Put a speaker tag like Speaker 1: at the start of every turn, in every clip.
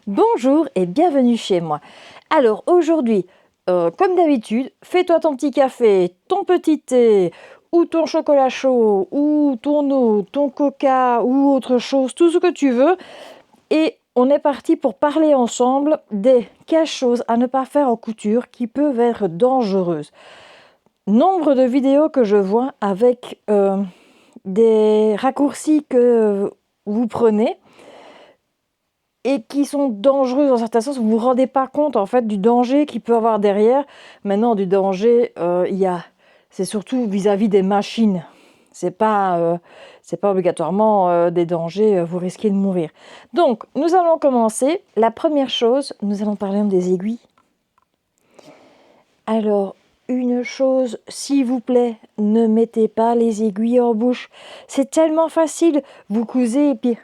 Speaker 1: Bonjour et bienvenue chez moi. Alors aujourd'hui, comme d'habitude, fais-toi ton petit café, ton petit thé, ou ton chocolat chaud, ou ton eau, ton coca, ou autre chose, tout ce que tu veux. Et on est parti pour parler ensemble des 15 choses à ne pas faire en couture qui peuvent être dangereuses. Nombre de vidéos que je vois avec des raccourcis que vous prenez et qui sont dangereuses dans certains sens. Vous ne vous rendez pas compte en fait du danger qu'il peut avoir derrière. Maintenant, du danger, c'est surtout vis-à-vis des machines. C'est pas obligatoirement des dangers, vous risquez de mourir. Donc, nous allons commencer. La première chose, nous allons parler des aiguilles. Alors, une chose, s'il vous plaît, ne mettez pas les aiguilles en bouche. C'est tellement facile. Vous cousez et puis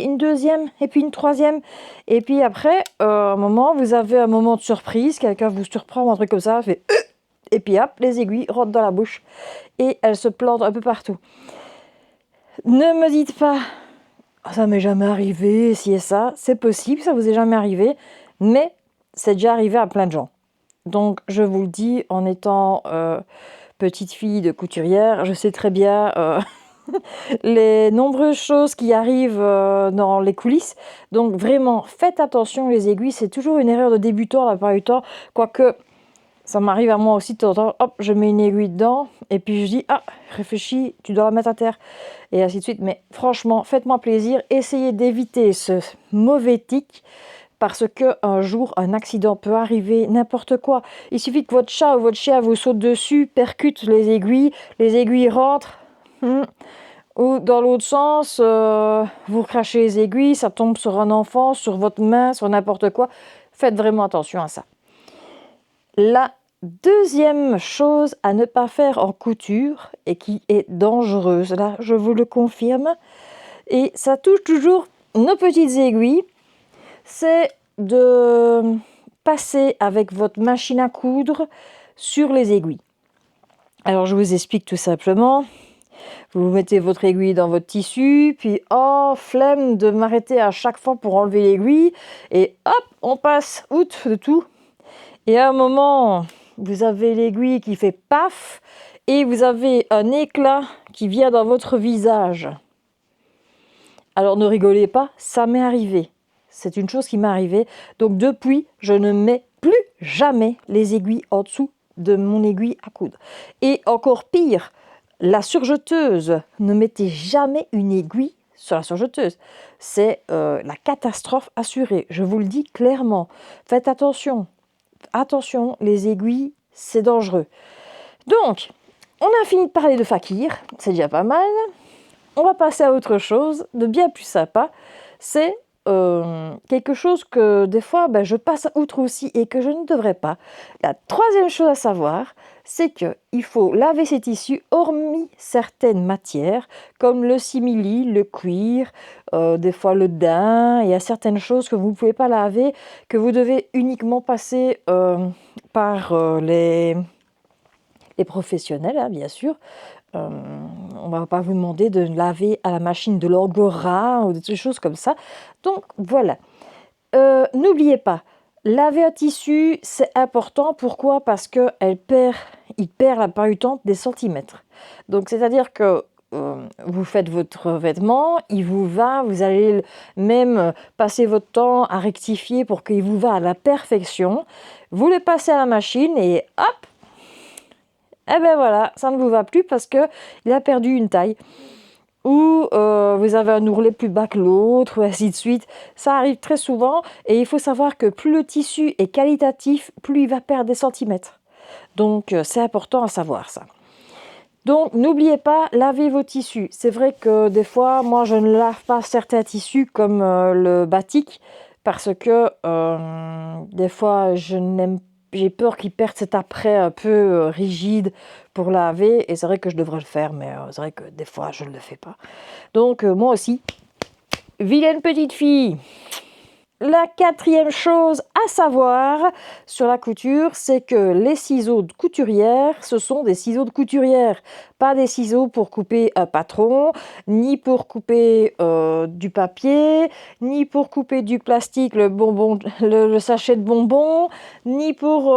Speaker 1: une deuxième, et puis une troisième. Et puis après, un moment, vous avez un moment de surprise, quelqu'un vous surprend ou un truc comme ça, fait et puis hop, les aiguilles rentrent dans la bouche et elles se plantent un peu partout. Ne me dites pas, oh, ça m'est jamais arrivé, si et ça, c'est possible, ça vous est jamais arrivé, mais c'est déjà arrivé à plein de gens. Donc je vous le dis, en étant petite fille de couturière, je sais très bien les nombreuses choses qui arrivent dans les coulisses. Donc vraiment, faites attention, les aiguilles, c'est toujours une erreur de débutant la plupart du temps, quoique ça m'arrive à moi aussi de temps en temps, hop, je mets une aiguille dedans, et puis je dis, ah, réfléchis, tu dois la mettre à terre, et ainsi de suite. Mais franchement, faites-moi plaisir, essayez d'éviter ce mauvais tic, parce qu'un jour, un accident peut arriver, n'importe quoi. Il suffit que votre chat ou votre chien vous saute dessus, percute les aiguilles rentrent, ou dans l'autre sens, vous crachez les aiguilles, ça tombe sur un enfant, sur votre main, sur n'importe quoi. Faites vraiment attention à ça. La deuxième chose à ne pas faire en couture et qui est dangereuse, là je vous le confirme, et ça touche toujours nos petites aiguilles, c'est de passer avec votre machine à coudre sur les aiguilles. Alors je vous explique tout simplement. Vous mettez votre aiguille dans votre tissu, puis oh, flemme de m'arrêter à chaque fois pour enlever l'aiguille, et hop, on passe outre de tout. Et à un moment, vous avez l'aiguille qui fait paf, et vous avez un éclat qui vient dans votre visage. Alors ne rigolez pas, ça m'est arrivé. C'est une chose qui m'est arrivée. Donc depuis, je ne mets plus jamais les aiguilles en dessous de mon aiguille à coudre. Et encore pire, la surjeteuse, ne mettez jamais une aiguille sur la surjeteuse. C'est la catastrophe assurée. Je vous le dis clairement. Faites attention. Attention, les aiguilles, c'est dangereux. Donc, on a fini de parler de fakir. C'est déjà pas mal. On va passer à autre chose, de bien plus sympa. C'est quelque chose que des fois je passe outre aussi et que je ne devrais pas. La troisième chose à savoir, c'est qu'il faut laver ses tissus hormis certaines matières comme le simili, le cuir, des fois le daim. Il y a certaines choses que vous ne pouvez pas laver, que vous devez uniquement passer par les professionnels, hein, bien sûr. On ne va pas vous demander de laver à la machine de l'Angora ou des choses comme ça. Donc voilà. N'oubliez pas, laver un tissu, c'est important. Pourquoi ? Parce qu'il perd la plupart du temps des centimètres. Donc c'est-à-dire que vous faites votre vêtement, il vous va, vous allez même passer votre temps à rectifier pour qu'il vous va à la perfection. Vous le passez à la machine et hop, eh ben voilà, ça ne vous va plus parce qu'il a perdu une taille. Ou vous avez un ourlet plus bas que l'autre, ou ainsi de suite. Ça arrive très souvent et il faut savoir que plus le tissu est qualitatif, plus il va perdre des centimètres. Donc c'est important à savoir ça. Donc n'oubliez pas, lavez vos tissus. C'est vrai que des fois, moi je ne lave pas certains tissus comme le batik parce que des fois j'ai peur qu'il perde cet après un peu rigide pour laver et c'est vrai que je devrais le faire mais c'est vrai que des fois je ne le fais pas. Donc moi aussi, vilaine petite fille. La quatrième chose à savoir sur la couture, c'est que les ciseaux de couturière, ce sont des ciseaux de couturière, pas des ciseaux pour couper un patron, ni pour couper du papier, ni pour couper du plastique, le sachet de bonbons, ni pour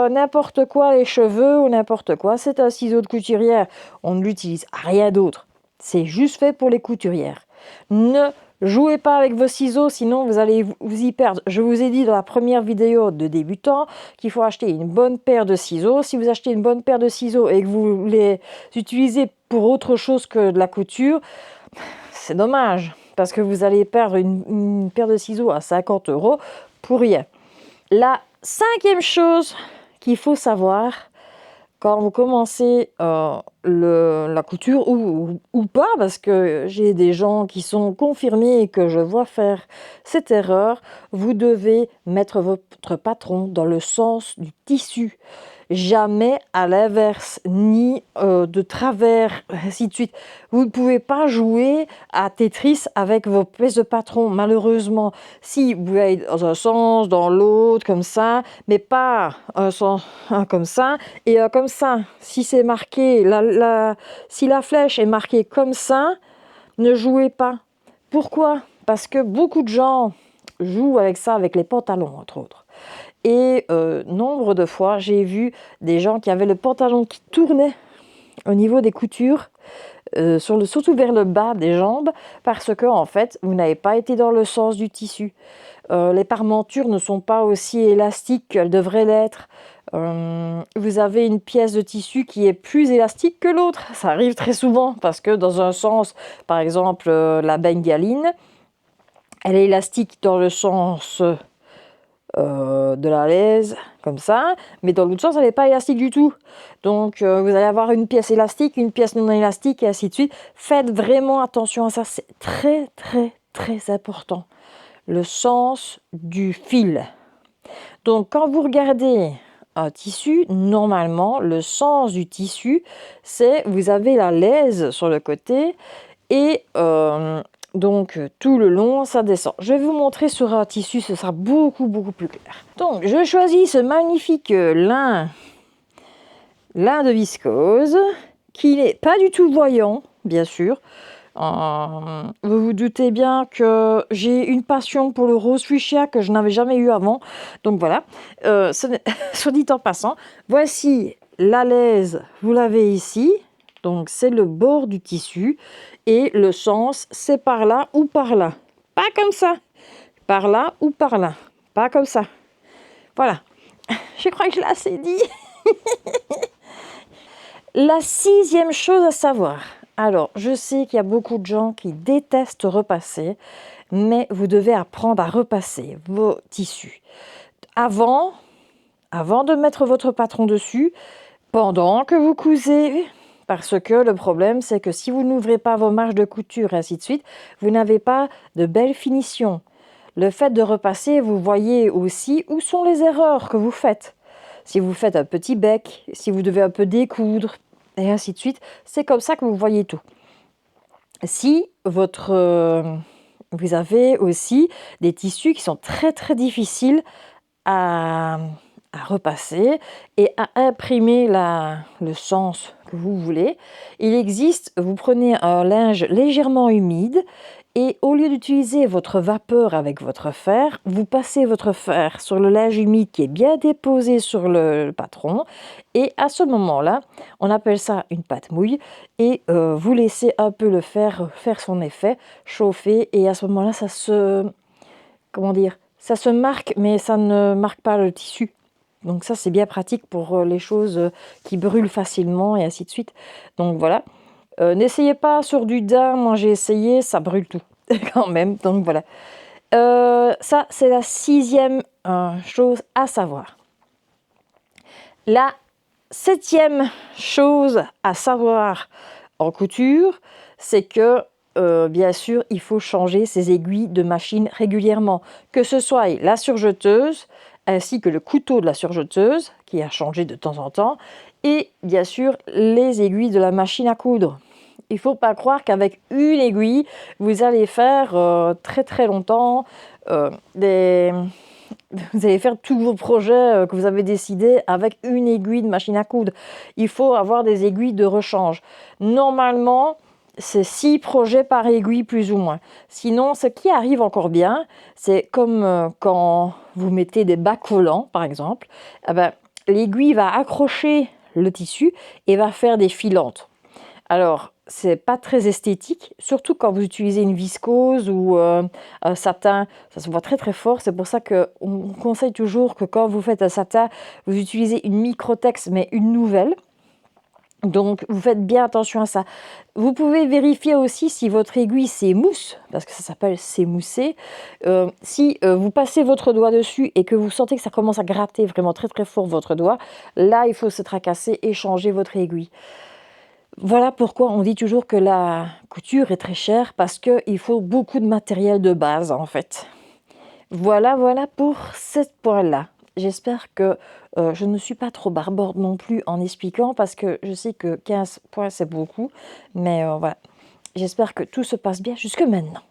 Speaker 1: n'importe quoi, les cheveux ou n'importe quoi. C'est un ciseau de couturière. On ne l'utilise à rien d'autre. C'est juste fait pour les couturières. Ne jouez pas avec vos ciseaux, sinon vous allez vous y perdre. Je vous ai dit dans la première vidéo de débutant qu'il faut acheter une bonne paire de ciseaux. Si vous achetez une bonne paire de ciseaux et que vous les utilisez pour autre chose que de la couture, c'est dommage, parce que vous allez perdre une paire de ciseaux à 50 € pour rien. La cinquième chose qu'il faut savoir, quand vous commencez la couture ou pas, parce que j'ai des gens qui sont confirmés et que je vois faire cette erreur, vous devez mettre votre patron dans le sens du tissu. Jamais à l'inverse, ni de travers, ainsi de suite. Vous ne pouvez pas jouer à Tetris avec vos pièces de patron, malheureusement. Si vous allez dans un sens, dans l'autre, comme ça, mais pas un sens, un comme ça et un comme ça. Si c'est marqué, si la flèche est marquée comme ça, ne jouez pas. Pourquoi? Parce que beaucoup de gens jouent avec ça, avec les pantalons, entre autres. Et nombre de fois, j'ai vu des gens qui avaient le pantalon qui tournait au niveau des coutures, surtout vers le bas des jambes, parce que en fait, vous n'avez pas été dans le sens du tissu. Les parmentures ne sont pas aussi élastiques qu'elles devraient l'être. Vous avez une pièce de tissu qui est plus élastique que l'autre. Ça arrive très souvent, parce que dans un sens, par exemple, la bengaline, elle est élastique dans le sens de la laise, comme ça, mais dans l'autre sens, elle n'est pas élastique du tout. Donc, vous allez avoir une pièce élastique, une pièce non élastique, et ainsi de suite. Faites vraiment attention à ça, c'est très, très, très important. Le sens du fil. Donc, quand vous regardez un tissu, normalement, le sens du tissu, c'est, vous avez la laise sur le côté, et donc tout le long ça descend. Je vais vous montrer sur un tissu, ce sera beaucoup plus clair. Donc je choisis ce magnifique lin de viscose qui n'est pas du tout voyant, bien sûr. Vous vous doutez bien que j'ai une passion pour le rose fuchsia que je n'avais jamais eu avant, donc voilà. Soit dit en passant, voici la laise, vous l'avez ici. Donc c'est le bord du tissu et le sens c'est par là ou par là. Pas comme ça. Par là ou par là. Pas comme ça. Voilà. Je crois que je l'ai assez dit. La sixième chose à savoir. Alors, je sais qu'il y a beaucoup de gens qui détestent repasser, mais vous devez apprendre à repasser vos tissus. Avant de mettre votre patron dessus, pendant que vous cousez, parce que le problème, c'est que si vous n'ouvrez pas vos marges de couture et ainsi de suite, vous n'avez pas de belle finition. Le fait de repasser, vous voyez aussi où sont les erreurs que vous faites. Si vous faites un petit bec, si vous devez un peu découdre, et ainsi de suite, c'est comme ça que vous voyez tout. Si vous avez aussi des tissus qui sont très très difficiles à repasser et à imprimer le sens que vous voulez. Il existe, vous prenez un linge légèrement humide et au lieu d'utiliser votre vapeur avec votre fer, vous passez votre fer sur le linge humide qui est bien déposé sur le patron et à ce moment-là, on appelle ça une pâte mouille et vous laissez un peu le fer faire son effet, chauffer et à ce moment-là, ça se marque mais ça ne marque pas le tissu. Donc ça, c'est bien pratique pour les choses qui brûlent facilement et ainsi de suite. Donc voilà. N'essayez pas sur du daim. Moi, j'ai essayé, ça brûle tout quand même. Donc voilà. Ça, c'est la sixième chose à savoir. La septième chose à savoir en couture, c'est que bien sûr, il faut changer ses aiguilles de machine régulièrement. Que ce soit la surjeteuse, ainsi que le couteau de la surjeteuse, qui a changé de temps en temps, et bien sûr les aiguilles de la machine à coudre. Il ne faut pas croire qu'avec une aiguille, vous allez faire très très longtemps vous allez faire tous vos projets que vous avez décidés avec une aiguille de machine à coudre. Il faut avoir des aiguilles de rechange. Normalement, c'est 6 projets par aiguille plus ou moins. Sinon, ce qui arrive encore bien, c'est comme quand vous mettez des bacs volants, par exemple, eh ben, l'aiguille va accrocher le tissu et va faire des filantes. Alors, c'est pas très esthétique, surtout quand vous utilisez une viscose ou un satin, ça se voit très très fort. C'est pour ça qu'on conseille toujours que quand vous faites un satin, vous utilisez une microtex, mais une nouvelle. Donc, vous faites bien attention à ça. Vous pouvez vérifier aussi si votre aiguille s'émousse, parce que ça s'appelle s'émousser. Si vous passez votre doigt dessus et que vous sentez que ça commence à gratter vraiment très très fort votre doigt, là, il faut se tracasser et changer votre aiguille. Voilà pourquoi on dit toujours que la couture est très chère, parce qu'il faut beaucoup de matériel de base en fait. Voilà pour ce point-là. J'espère que je ne suis pas trop barborde non plus en expliquant, parce que je sais que 15 points c'est beaucoup, mais voilà. J'espère que tout se passe bien jusque maintenant.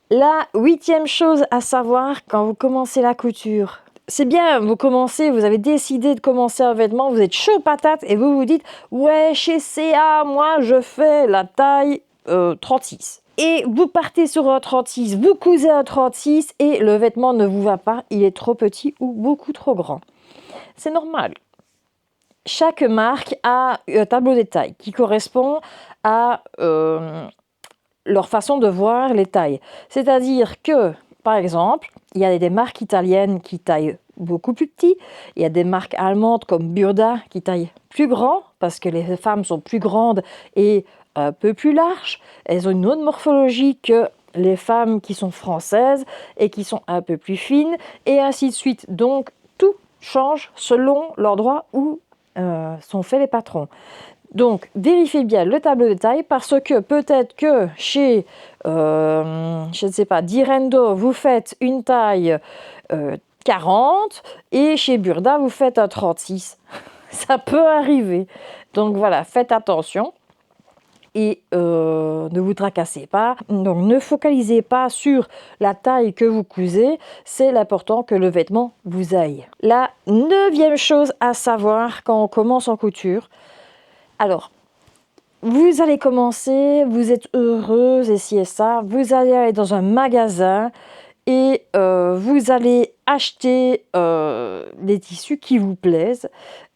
Speaker 1: La 8e chose à savoir quand vous commencez la couture. C'est bien, vous avez décidé de commencer un vêtement, vous êtes chaud patate et vous vous dites « Ouais, chez CA, moi je fais la taille 36 ». Et vous partez sur un 36, vous cousez un 36 et le vêtement ne vous va pas, il est trop petit ou beaucoup trop grand. C'est normal. Chaque marque a un tableau des tailles qui correspond à leur façon de voir les tailles. C'est-à-dire que, par exemple, il y a des marques italiennes qui taillent beaucoup plus petit, il y a des marques allemandes comme Burda qui taillent plus grand, parce que les femmes sont plus grandes et un peu plus larges. Elles ont une autre morphologie que les femmes qui sont françaises et qui sont un peu plus fines, et ainsi de suite. Donc, tout change selon l'endroit où sont faits les patrons. Donc, vérifiez bien le tableau de taille, parce que peut-être que chez, je ne sais pas, Direndo, vous faites une taille 40 et chez Burda, vous faites un 36. Ça peut arriver. Donc voilà, faites attention et ne vous tracassez pas. Donc ne focalisez pas sur la taille que vous cousez, c'est l'important que le vêtement vous aille. La 9e chose à savoir quand on commence en couture. Alors, vous allez commencer, vous êtes heureuse et ci et ça, vous allez aller dans un magasin et vous allez acheter des tissus qui vous plaisent,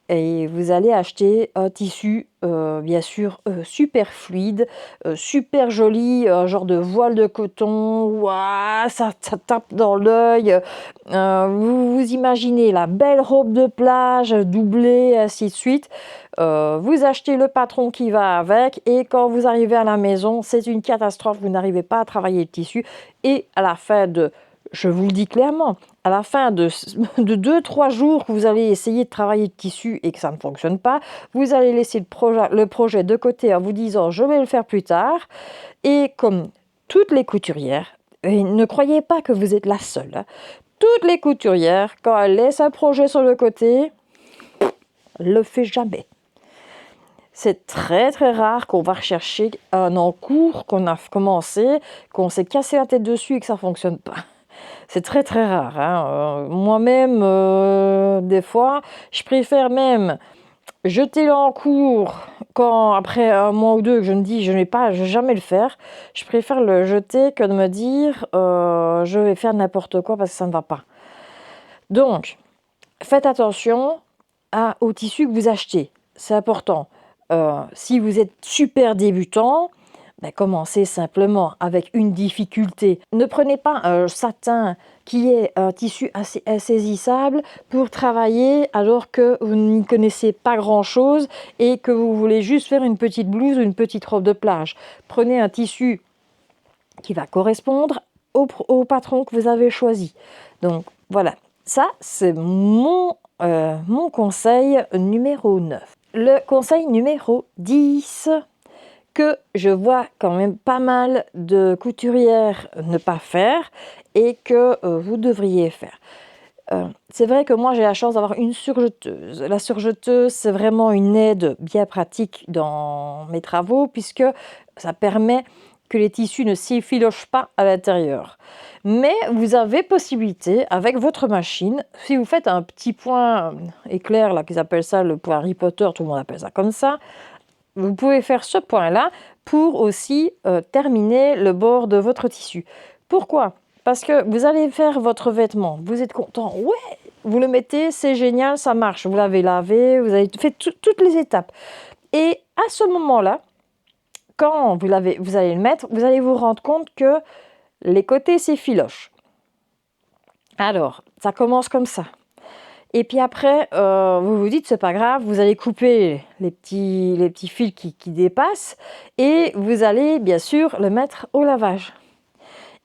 Speaker 1: et vous allez acheter un tissu bien sûr super fluide, super joli, un genre de voile de coton, ouah, ça tape dans l'œil. Vous imaginez la belle robe de plage doublée, ainsi de suite. Vous achetez le patron qui va avec, et quand vous arrivez à la maison, c'est une catastrophe, vous n'arrivez pas à travailler le tissu, et à la fin je vous le dis clairement, à la fin de 2-3 jours que vous allez essayer de travailler le tissu et que ça ne fonctionne pas, vous allez laisser le projet de côté en vous disant « je vais le faire plus tard ». Et comme toutes les couturières, et ne croyez pas que vous êtes la seule, hein, toutes les couturières, quand elles laissent un projet sur le côté, elles ne le font jamais. C'est très très rare qu'on va rechercher un en cours qu'on a commencé, qu'on s'est cassé la tête dessus et que ça ne fonctionne pas. C'est très très rare. Hein. Moi-même, des fois, je préfère même jeter-le en cours quand, après un mois ou deux, que je me dis je ne vais jamais le faire. Je préfère le jeter que de me dire je vais faire n'importe quoi parce que ça ne va pas. Donc, faites attention au tissu que vous achetez. C'est important. Si vous êtes super débutant, commencez simplement avec une difficulté. Ne prenez pas un satin qui est un tissu assez insaisissable pour travailler alors que vous n'y connaissez pas grand-chose et que vous voulez juste faire une petite blouse ou une petite robe de plage. Prenez un tissu qui va correspondre au patron que vous avez choisi. Donc voilà, ça c'est mon conseil numéro 9. Le conseil numéro 10, que je vois quand même pas mal de couturières ne pas faire et que vous devriez faire. C'est vrai que moi j'ai la chance d'avoir une surjeteuse. La surjeteuse, c'est vraiment une aide bien pratique dans mes travaux puisque ça permet que les tissus ne s'effilochent pas à l'intérieur. Mais vous avez possibilité avec votre machine, si vous faites un petit point éclair, là qu'ils appellent ça le point Harry Potter, tout le monde appelle ça comme ça, vous pouvez faire ce point-là pour aussi terminer le bord de votre tissu. Pourquoi ? Parce que vous allez faire votre vêtement, vous êtes content, ouais, vous le mettez, c'est génial, ça marche. Vous l'avez lavé, vous avez fait toutes les étapes. Et à ce moment-là, quand vous allez le mettre, vous allez vous rendre compte que les côtés s'effilochent. Alors, ça commence comme ça. Et puis après, vous vous dites, c'est pas grave, vous allez couper les petits fils qui dépassent et vous allez bien sûr le mettre au lavage.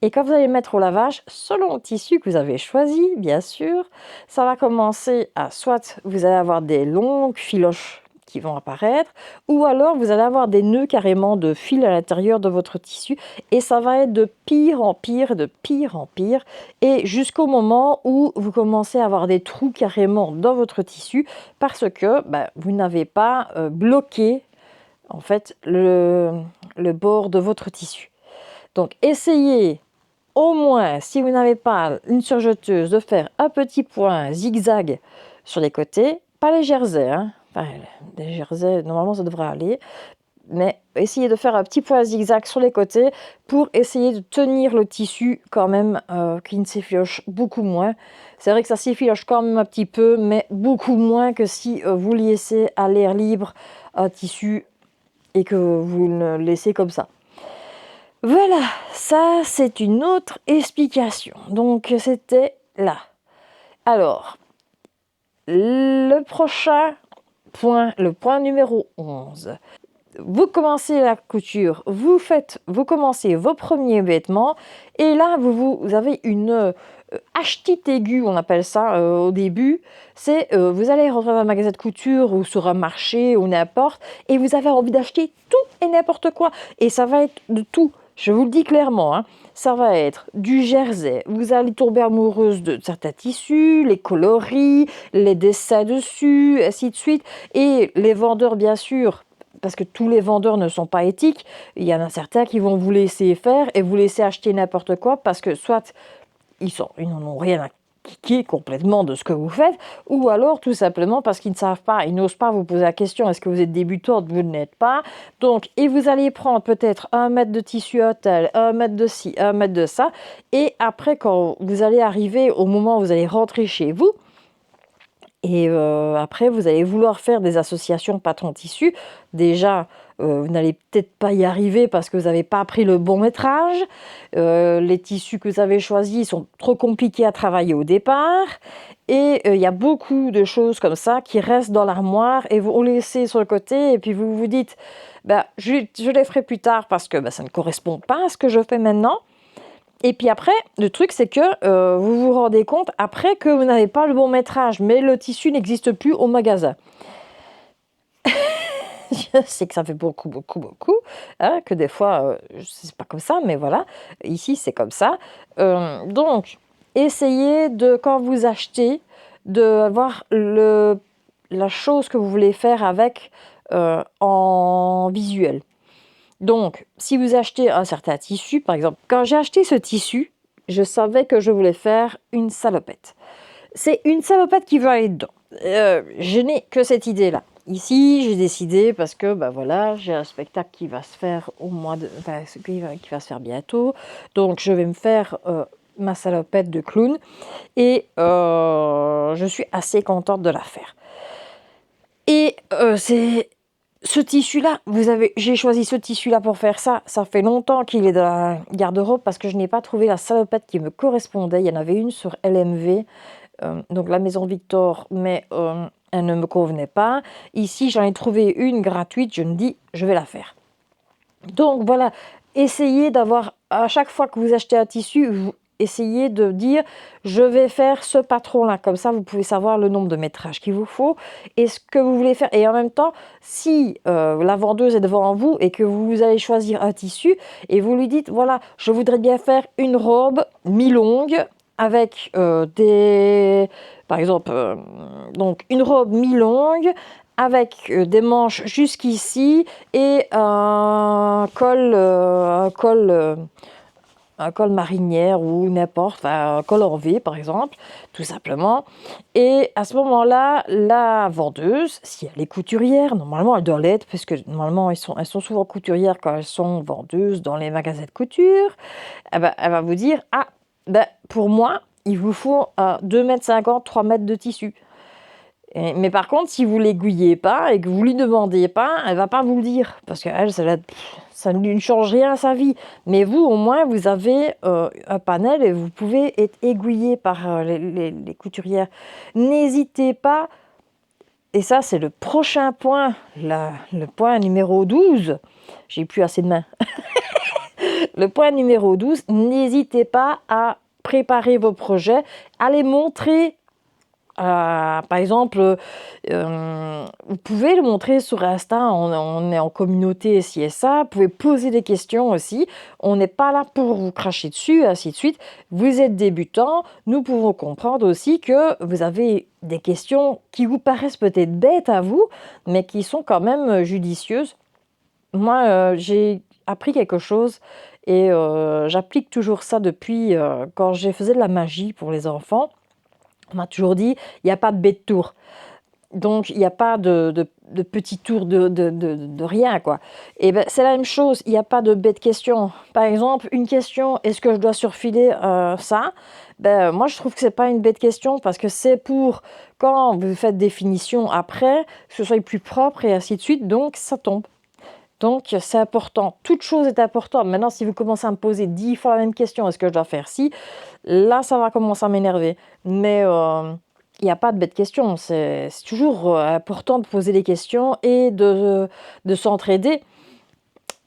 Speaker 1: Et quand vous allez le mettre au lavage, selon le tissu que vous avez choisi, bien sûr, ça va commencer à soit vous allez avoir des longues filoches qui vont apparaître, ou alors vous allez avoir des nœuds carrément de fil à l'intérieur de votre tissu, et ça va être de pire en pire, de pire en pire, et jusqu'au moment où vous commencez à avoir des trous carrément dans votre tissu, parce que vous n'avez pas bloqué en fait le bord de votre tissu. Donc essayez au moins, si vous n'avez pas une surjeteuse, de faire un petit point zigzag sur les côtés, pas les jerseys, hein. Enfin, les jerseys, normalement ça devrait aller, mais essayez de faire un petit point zigzag sur les côtés pour essayer de tenir le tissu quand même, qui ne s'effiloche beaucoup moins. C'est vrai que ça s'effiloche quand même un petit peu, mais beaucoup moins que si vous laissez à l'air libre un tissu et que vous le laissez comme ça. Voilà, ça c'est une autre explication. Donc c'était là. Alors, le prochain point, le point numéro 11. Vous commencez la couture, vous commencez vos premiers vêtements et là vous avez une achetite aiguë, on appelle ça au début. C'est vous allez rentrer dans un magasin de couture ou sur un marché ou n'importe et vous avez envie d'acheter tout et n'importe quoi. Et ça va être de tout. Je vous le dis clairement, hein, ça va être du jersey. Vous allez tomber amoureuse de certains tissus, les coloris, les dessins dessus, ainsi de suite. Et les vendeurs, bien sûr, parce que tous les vendeurs ne sont pas éthiques, il y en a certains qui vont vous laisser faire et vous laisser acheter n'importe quoi parce que soit ils n'en ont rien à kicker complètement de ce que vous faites, ou alors tout simplement parce qu'ils ne savent pas, ils n'osent pas vous poser la question, est-ce que vous êtes débutante, vous ne l'êtes pas. Donc, et vous allez prendre peut-être 1 mètre de tissu à tel, 1 mètre de ci, 1 mètre de ça, et après quand vous allez arriver au moment où vous allez rentrer chez vous, et après, vous allez vouloir faire des associations patron tissu. Déjà, vous n'allez peut-être pas y arriver parce que vous n'avez pas pris le bon métrage. Les tissus que vous avez choisis sont trop compliqués à travailler au départ. Et il y a beaucoup de choses comme ça qui restent dans l'armoire et vous les laissez sur le côté. Et puis vous vous dites, je les ferai plus tard parce que ça ne correspond pas à ce que je fais maintenant. Et puis après, le truc, c'est que vous vous rendez compte après que vous n'avez pas le bon métrage, mais le tissu n'existe plus au magasin. Je sais que ça fait beaucoup, hein, que des fois, c'est pas comme ça, mais voilà, ici, c'est comme ça. Donc, essayez de, quand vous achetez, d'avoir la chose que vous voulez faire avec en visuel. Donc, si vous achetez un certain tissu, par exemple, quand j'ai acheté ce tissu, je savais que je voulais faire une salopette. C'est une salopette qui veut aller dedans. Je n'ai que cette idée-là. Ici, j'ai décidé parce que voilà, j'ai un spectacle qui va se faire qui va se faire bientôt. Donc, je vais me faire ma salopette de clown et je suis assez contente de la faire. Et c'est ce tissu-là, j'ai choisi ce tissu-là pour faire ça. Ça fait longtemps qu'il est dans la garde-robe parce que je n'ai pas trouvé la salopette qui me correspondait. Il y en avait une sur LMV, donc la Maison Victor, mais elle ne me convenait pas. Ici, j'en ai trouvé une gratuite. Je me dis, je vais la faire. Donc voilà, essayez d'avoir, à chaque fois que vous achetez un tissu, essayez de dire je vais faire ce patron-là. Comme ça, vous pouvez savoir le nombre de métrages qu'il vous faut et ce que vous voulez faire. Et en même temps, si la vendeuse est devant vous et que vous allez choisir un tissu et vous lui dites voilà, je voudrais bien faire une robe mi-longue avec par exemple, donc une robe mi-longue avec des manches jusqu'ici et un col marinière ou n'importe, enfin, un col en V par exemple, tout simplement. Et à ce moment-là, la vendeuse, si elle est couturière, normalement elle doit l'être, parce que normalement elles sont souvent couturières quand elles sont vendeuses dans les magasins de couture, elle va vous dire, ah, ben, pour moi, il vous faut 2,50 m, 3 mètres de tissu. Mais par contre, si vous l'aiguillez pas et que vous lui demandez pas, elle va pas vous le dire, parce qu'elle, ça ne change rien à sa vie. Mais vous, au moins, vous avez un panel et vous pouvez être aiguillé par les couturières. N'hésitez pas, et ça c'est le prochain point, le point numéro 12. J'ai plus assez de mains. Le point numéro 12, n'hésitez pas à préparer vos projets, à les montrer. Par exemple, vous pouvez le montrer sur Insta, on est en communauté ci et ça, vous pouvez poser des questions aussi, on n'est pas là pour vous cracher dessus, ainsi de suite. Vous êtes débutant, nous pouvons comprendre aussi que vous avez des questions qui vous paraissent peut-être bêtes à vous, mais qui sont quand même judicieuses. Moi, j'ai appris quelque chose et j'applique toujours ça depuis quand j'ai faisais de la magie pour les enfants. On m'a toujours dit, il n'y a pas de bête tour. Donc, il n'y a pas de petit tour de rien, quoi. Et ben, c'est la même chose, il n'y a pas de bête question. Par exemple, une question, est-ce que je dois surfiler ça? Ben, moi, je trouve que c'est pas une bête question parce que c'est pour quand vous faites des finitions après, que ce soit plus propre et ainsi de suite, donc ça tombe. Donc, c'est important. Toute chose est importante. Maintenant, si vous commencez à me poser 10 fois la même question, est-ce que je dois faire ci? Là, ça va commencer à m'énerver. Mais il n'y a pas de bête question. C'est toujours important de poser des questions et de s'entraider.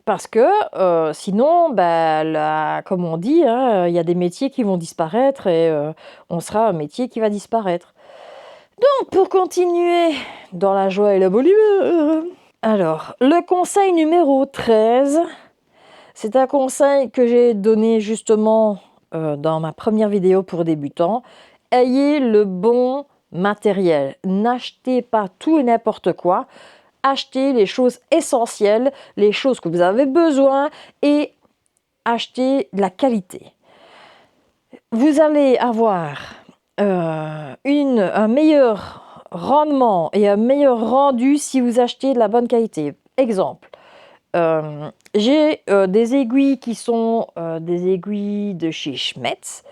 Speaker 1: Parce que sinon, bah, comme on dit, hein, il y a des métiers qui vont disparaître et on sera un métier qui va disparaître. Donc, pour continuer dans la joie et la bonne humeur, alors, le conseil numéro 13, c'est un conseil que j'ai donné justement dans ma première vidéo pour débutants. Ayez le bon matériel. N'achetez pas tout et n'importe quoi. Achetez les choses essentielles, les choses que vous avez besoin et achetez de la qualité. Vous allez avoir un meilleur rendement et un meilleur rendu si vous achetez de la bonne qualité. Exemple, j'ai des aiguilles qui sont des aiguilles de chez Schmetz,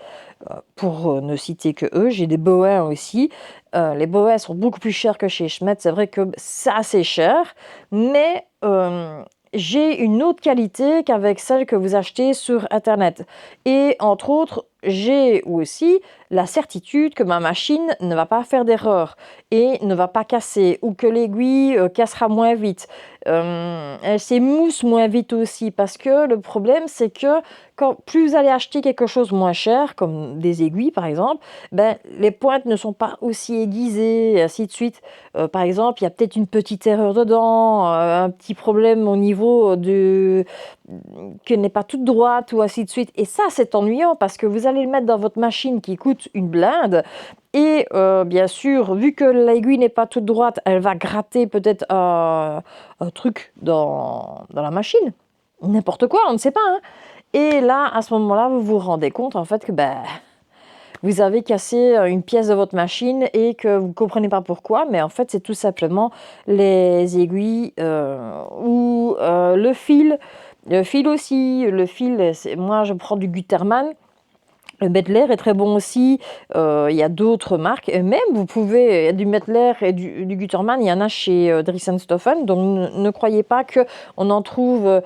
Speaker 1: pour ne citer que eux. J'ai des Bowen aussi. Les Bowen sont beaucoup plus chers que chez Schmetz. C'est vrai que c'est assez cher, mais j'ai une autre qualité qu'avec celle que vous achetez sur Internet. Et entre autres, j'ai aussi la certitude que ma machine ne va pas faire d'erreur et ne va pas casser, ou que l'aiguille cassera moins vite. Elle s'émousse moins vite aussi, parce que le problème, c'est que plus vous allez acheter quelque chose moins cher, comme des aiguilles par exemple, ben, les pointes ne sont pas aussi aiguisées, et ainsi de suite. Par exemple, il y a peut-être une petite erreur dedans, un petit problème au niveau qu'elle n'est pas toute droite, ou ainsi de suite. Et ça, c'est ennuyant, parce que vous allez le mettre dans votre machine qui coûte une blinde, et bien sûr, vu que l'aiguille n'est pas toute droite, elle va gratter peut-être un truc dans la machine. N'importe quoi, on ne sait pas, hein. Et là, à ce moment-là, vous vous rendez compte en fait que vous avez cassé une pièce de votre machine et que vous ne comprenez pas pourquoi, mais en fait, c'est tout simplement les aiguilles ou le fil. Le fil aussi, moi je prends du Gutermann. Le Mettler est très bon aussi. Il y a d'autres marques. Et même, vous pouvez, il y a du Mettler et du Gutermann. Il y en a chez Dries & Donc, ne croyez pas qu'on n'en trouve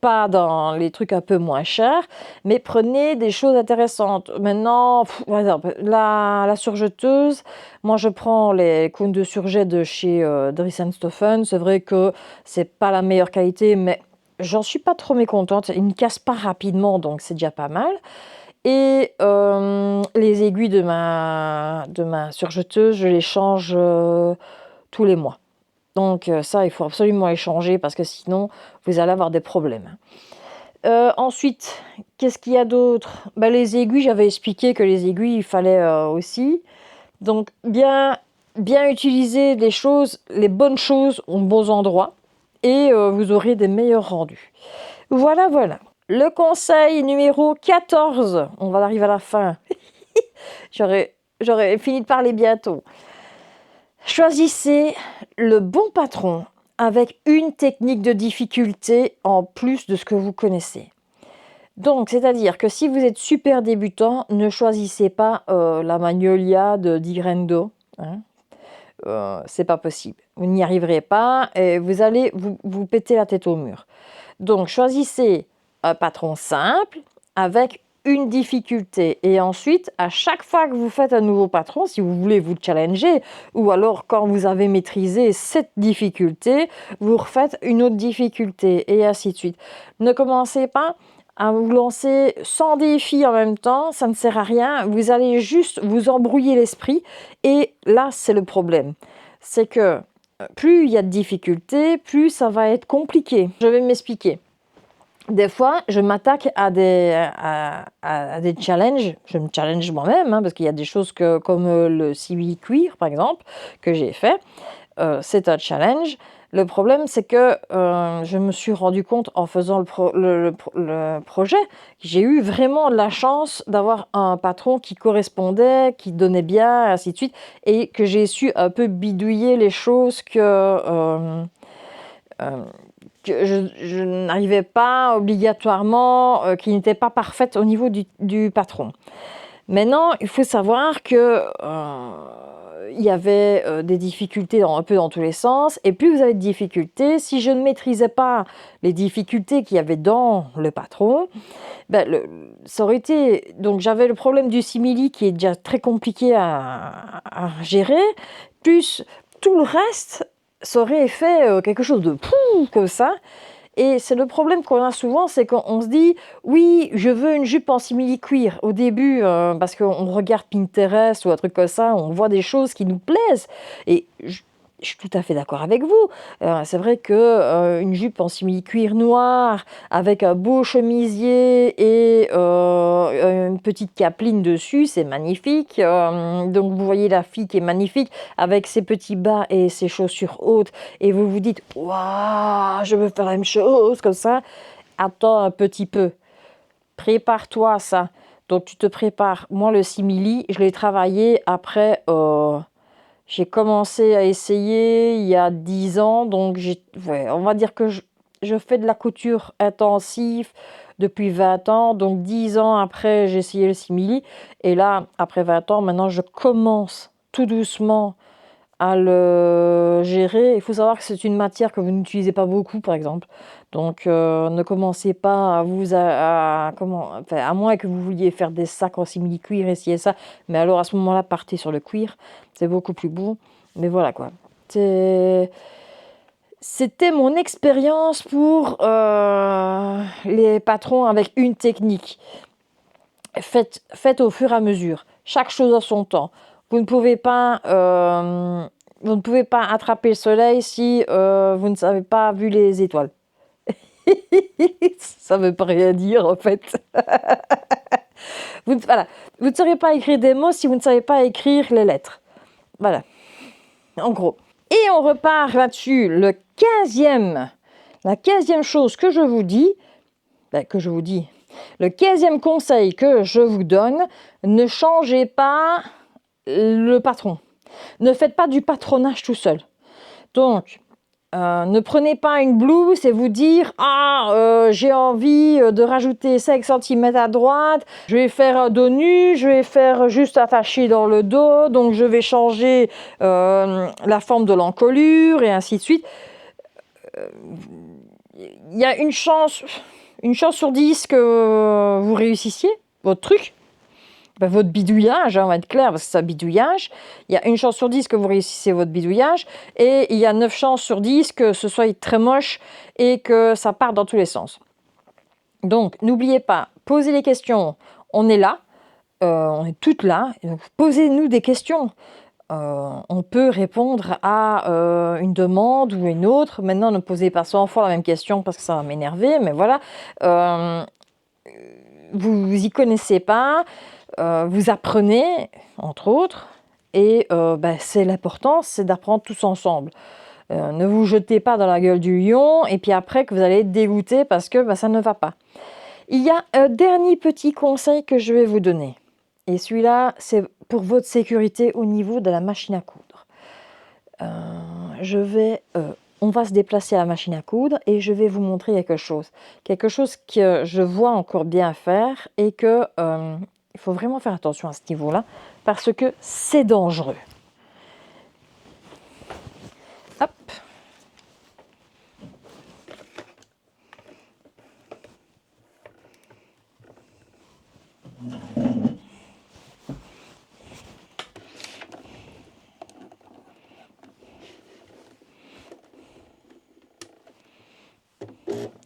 Speaker 1: pas dans les trucs un peu moins chers. Mais prenez des choses intéressantes. Maintenant, par exemple, la surjeteuse. Moi, je prends les cônes de surjet de chez Dries & C'est vrai que c'est pas la meilleure qualité, mais j'en suis pas trop mécontente. Ils ne cassent pas rapidement, donc c'est déjà pas mal. Et les aiguilles de ma surjeteuse, je les change tous les mois. Donc ça, il faut absolument les changer parce que sinon, vous allez avoir des problèmes. Ensuite, qu'est-ce qu'il y a d'autre? Ben, les aiguilles, j'avais expliqué que les aiguilles, il fallait aussi. Donc, bien utiliser les choses, les bonnes choses aux bons endroits et vous aurez des meilleurs rendus. Voilà, voilà. Le conseil numéro 14, on va arriver à la fin. J'aurais fini de parler bientôt. Choisissez le bon patron avec une technique de difficulté en plus de ce que vous connaissez. Donc, c'est-à-dire que si vous êtes super débutant, ne choisissez pas la Magnolia de Di Grendo. Hein. C'est pas possible. Vous n'y arriverez pas et vous allez vous péter la tête au mur. Donc, choisissez un patron simple avec une difficulté. Et ensuite, à chaque fois que vous faites un nouveau patron, si vous voulez vous challenger, ou alors quand vous avez maîtrisé cette difficulté, vous refaites une autre difficulté, et ainsi de suite. Ne commencez pas à vous lancer 100 défis en même temps, ça ne sert à rien. Vous allez juste vous embrouiller l'esprit, et là, c'est le problème. C'est que plus il y a de difficultés, plus ça va être compliqué. Je vais m'expliquer. Des fois, je m'attaque à des challenges. Je me challenge moi-même, hein, parce qu'il y a des choses comme le simili-cuir, par exemple, que j'ai fait. C'est un challenge. Le problème, c'est que je me suis rendu compte en faisant le projet, j'ai eu vraiment la chance d'avoir un patron qui correspondait, qui donnait bien, ainsi de suite, et que j'ai su un peu bidouiller les choses que je n'arrivais pas obligatoirement, qui n'était pas parfaite au niveau du patron. Maintenant, il faut savoir que il y avait des difficultés un peu dans tous les sens, et plus vous avez de difficultés, si je ne maîtrisais pas les difficultés qu'il y avait dans le patron, ben ça aurait été... Donc j'avais le problème du simili qui est déjà très compliqué à gérer, plus tout le reste, ça aurait fait quelque chose de pouf, comme ça. Et c'est le problème qu'on a souvent, c'est qu'on se dit « Oui, je veux une jupe en simili-cuir » au début, parce qu'on regarde Pinterest ou un truc comme ça, on voit des choses qui nous plaisent. Et je suis tout à fait d'accord avec vous. C'est vrai que une jupe en simili-cuir noir avec un beau chemisier et une petite capeline dessus, c'est magnifique. Donc vous voyez la fille qui est magnifique avec ses petits bas et ses chaussures hautes et vous vous dites « Waouh, je veux faire la même chose comme ça ». Attends un petit peu. Prépare-toi à ça. Donc tu te prépares. Moi, le simili, je l'ai travaillé après... j'ai commencé à essayer il y a 10 ans, donc on va dire que je fais de la couture intensive depuis 20 ans, donc 10 ans après j'ai essayé le simili, et là, après 20 ans, maintenant je commence tout doucement à le gérer. Il faut savoir que c'est une matière que vous n'utilisez pas beaucoup, par exemple. Donc, ne commencez pas à moins que vous vouliez faire des sacs en simili-cuir, essayez ça. Mais alors, à ce moment-là, partez sur le cuir. C'est beaucoup plus beau. Mais voilà, quoi. C'était mon expérience pour les patrons avec une technique. Faites au fur et à mesure. Chaque chose a son temps. Vous ne pouvez pas attraper le soleil si vous ne savez pas vu les étoiles. Ça ne veut pas rien dire en fait. Vous ne saurez pas écrire des mots si vous ne savez pas écrire les lettres. Voilà, en gros. Et on repart là-dessus. La 15e chose que je vous dis, le 15e conseil que je vous donne, ne changez pas le patron. Ne faites pas du patronage tout seul. Donc, ne prenez pas une blouse et vous dire « Ah, j'ai envie de rajouter 5 cm à droite, je vais faire un dos nu, je vais faire juste attaché dans le dos, donc je vais changer la forme de l'encolure et ainsi de suite. » Il y a une chance sur 10 que vous réussissiez votre truc. Votre bidouillage, on va être clair, parce que c'est un bidouillage. Il y a une chance sur 10 que vous réussissez votre bidouillage, et il y a 9 chances sur 10 que ce soit très moche et que ça parte dans tous les sens. Donc, n'oubliez pas, posez les questions. On est là, on est toutes là. Posez-nous des questions. on peut répondre à une demande ou une autre. Maintenant, ne posez pas 100 fois la même question parce que ça va m'énerver, mais voilà. Vous y connaissez pas, vous apprenez, entre autres, et c'est l'important, c'est d'apprendre tous ensemble. Ne vous jetez pas dans la gueule du lion, et puis après que vous allez être dégoûté parce que ça ne va pas. Il y a un dernier petit conseil que je vais vous donner. Et celui-là, c'est pour votre sécurité au niveau de la machine à coudre. On va se déplacer à la machine à coudre et je vais vous montrer quelque chose. Quelque chose que je vois encore bien faire et que il faut vraiment faire attention à ce niveau-là parce que c'est dangereux. Hop.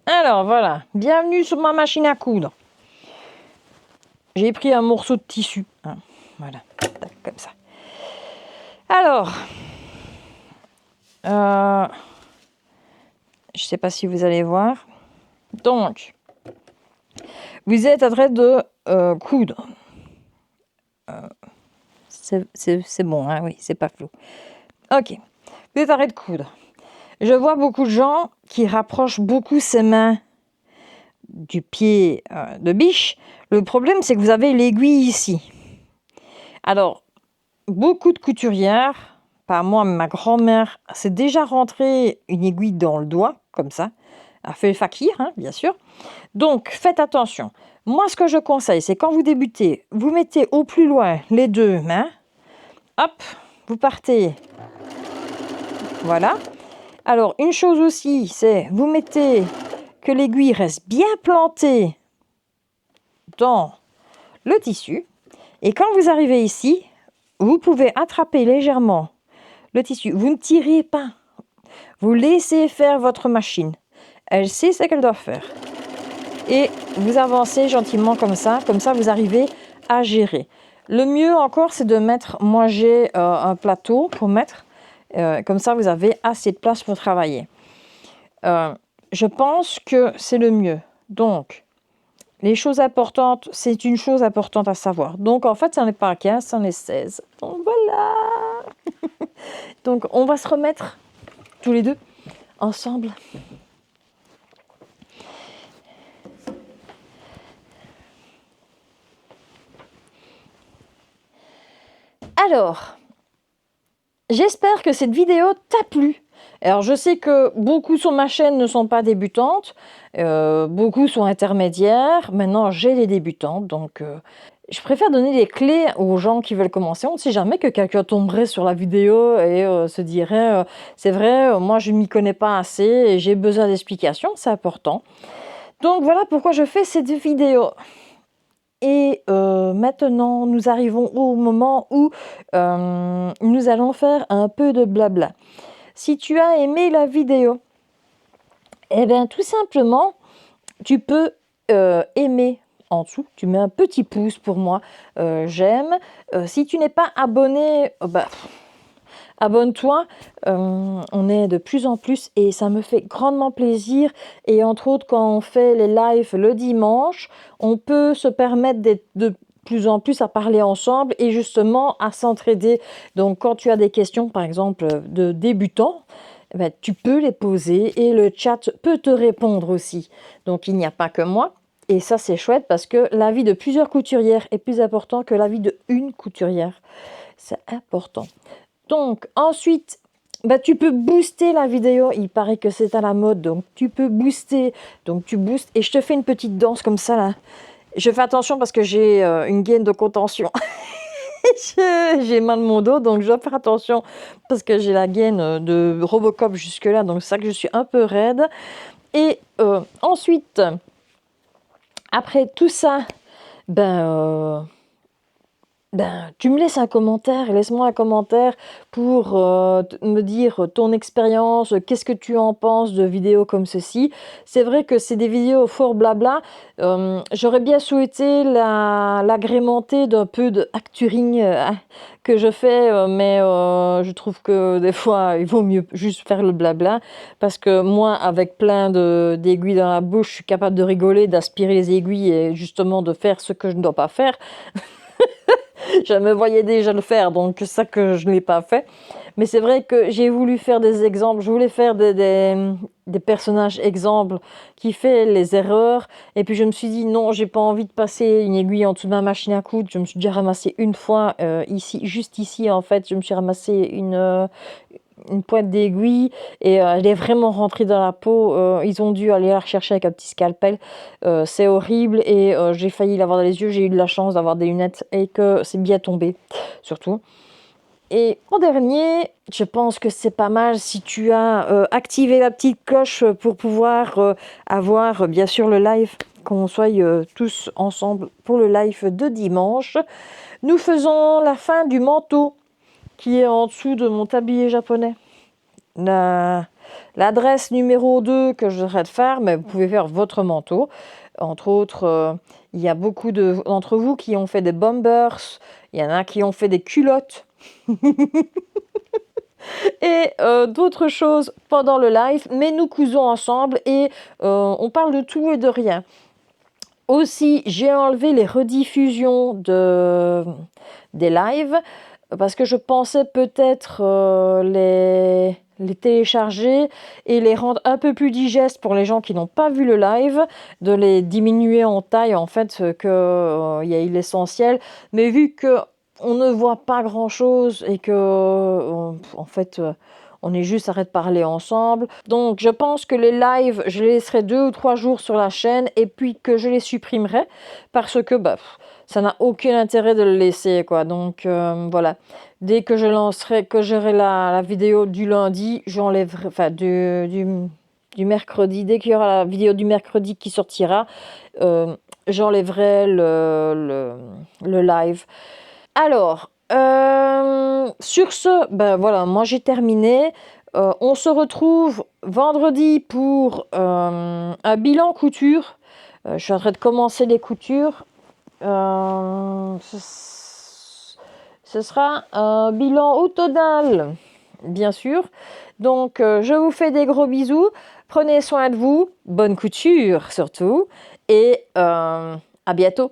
Speaker 1: Alors voilà, bienvenue sur ma machine à coudre. J'ai pris un morceau de tissu, hein. Voilà, comme ça. Alors, je ne sais pas si vous allez voir. Donc, vous êtes en train de coudre. C'est bon, hein, oui, c'est pas flou. Ok, vous êtes en train de coudre. Je vois beaucoup de gens qui rapprochent beaucoup ses mains du pied de biche. Le problème, c'est que vous avez l'aiguille ici. Alors, beaucoup de couturières, pas moi, mais ma grand-mère, s'est déjà rentré une aiguille dans le doigt, comme ça. Elle fait le fakir, hein, bien sûr. Donc, faites attention. Moi, ce que je conseille, c'est quand vous débutez, vous mettez au plus loin les deux mains. Hop, vous partez. Voilà. Alors, une chose aussi, c'est vous mettez que l'aiguille reste bien plantée dans le tissu. Et quand vous arrivez ici, vous pouvez attraper légèrement le tissu. Vous ne tirez pas. Vous laissez faire votre machine. Elle sait ce qu'elle doit faire. Et vous avancez gentiment comme ça vous arrivez à gérer. Le mieux encore, c'est de mettre, moi j'ai un plateau pour mettre, comme ça vous avez assez de place pour travailler. Je pense que c'est le mieux. Donc, les choses importantes, c'est une chose importante à savoir. Donc, en fait, ça n'est pas 15, ça en est 16. Donc, voilà. Donc, on va se remettre tous les deux ensemble. Alors, j'espère que cette vidéo t'a plu. Alors, je sais que beaucoup sur ma chaîne ne sont pas débutantes, beaucoup sont intermédiaires. Maintenant, j'ai les débutantes, donc je préfère donner des clés aux gens qui veulent commencer. On ne sait jamais que quelqu'un tomberait sur la vidéo et se dirait c'est vrai, moi je ne m'y connais pas assez et j'ai besoin d'explications, c'est important. Donc voilà pourquoi je fais cette vidéo. Et maintenant, nous arrivons au moment où nous allons faire un peu de blabla. Si tu as aimé la vidéo, eh bien tout simplement, tu peux aimer en dessous. Tu mets un petit pouce pour moi, j'aime. Si tu n'es pas abonné, abonne-toi. On est de plus en plus et ça me fait grandement plaisir. Et entre autres, quand on fait les lives le dimanche, on peut se permettre d'être de plus en plus à parler ensemble et justement à s'entraider. Donc, quand tu as des questions, par exemple, de débutants, tu peux les poser et le chat peut te répondre aussi. Donc, il n'y a pas que moi. Et ça, c'est chouette parce que l'avis de plusieurs couturières est plus important que l'avis d'une couturière. C'est important. Donc, ensuite, tu peux booster la vidéo. Il paraît que c'est à la mode, donc tu peux booster. Donc, tu boostes. Et je te fais une petite danse comme ça, là. Je fais attention parce que j'ai une gaine de contention. J'ai mal de mon dos, donc je dois faire attention parce que j'ai la gaine de Robocop jusque-là. Donc, c'est ça que je suis un peu raide. Et ensuite, après tout ça, ben, tu me laisses un commentaire, laisse-moi un commentaire pour me dire ton expérience, qu'est-ce que tu en penses de vidéos comme ceci. C'est vrai que c'est des vidéos fort blabla. J'aurais bien souhaité l'agrémenter d'un peu de acturing que je fais, mais je trouve que des fois, il vaut mieux juste faire le blabla. Parce que moi, avec plein d'aiguilles dans la bouche, je suis capable de rigoler, d'aspirer les aiguilles et justement de faire ce que je ne dois pas faire. Je me voyais déjà le faire, donc c'est ça que je ne l'ai pas fait. Mais c'est vrai que j'ai voulu faire des exemples, je voulais faire des personnages exemples qui fait les erreurs. Et puis je me suis dit non, j'ai pas envie de passer une aiguille en dessous de ma machine à coudre. Je me suis déjà ramassé une fois ici, juste ici en fait, je me suis ramassé une pointe d'aiguille et elle est vraiment rentrée dans la peau. Ils ont dû aller la rechercher avec un petit scalpel. C'est horrible et j'ai failli l'avoir dans les yeux. J'ai eu de la chance d'avoir des lunettes et que c'est bien tombé, surtout. Et en dernier, je pense que c'est pas mal si tu as activé la petite cloche pour pouvoir avoir bien sûr le live, qu'on soit tous ensemble pour le live de dimanche. Nous faisons la fin du manteau qui est en dessous de mon tablier japonais. L'adresse numéro 2 que je devrais faire, mais vous pouvez faire votre manteau. Entre autres, il y a beaucoup d'entre vous qui ont fait des bombers, il y en a qui ont fait des culottes et d'autres choses pendant le live, mais nous cousons ensemble et on parle de tout et de rien. Aussi, j'ai enlevé les rediffusions des lives parce que je pensais peut-être les télécharger et les rendre un peu plus digestes pour les gens qui n'ont pas vu le live, de les diminuer en taille en fait, que y ait l'essentiel. Mais vu que on ne voit pas grand chose et que en fait on est juste arrête de parler ensemble. Donc je pense que les lives, je les laisserai 2 ou 3 jours sur la chaîne et puis que je les supprimerai parce que ça n'a aucun intérêt de le laisser quoi. Donc voilà. Dès que je lancerai, que j'aurai la vidéo du lundi, j'enlèverai, enfin du mercredi, dès qu'il y aura la vidéo du mercredi qui sortira, j'enlèverai le live. Alors, sur ce, ben voilà, moi j'ai terminé. On se retrouve vendredi pour un bilan couture. Je suis en train de commencer les coutures. Ce sera un bilan automnal, bien sûr. Donc, je vous fais des gros bisous. Prenez soin de vous. Bonne couture surtout. Et à bientôt.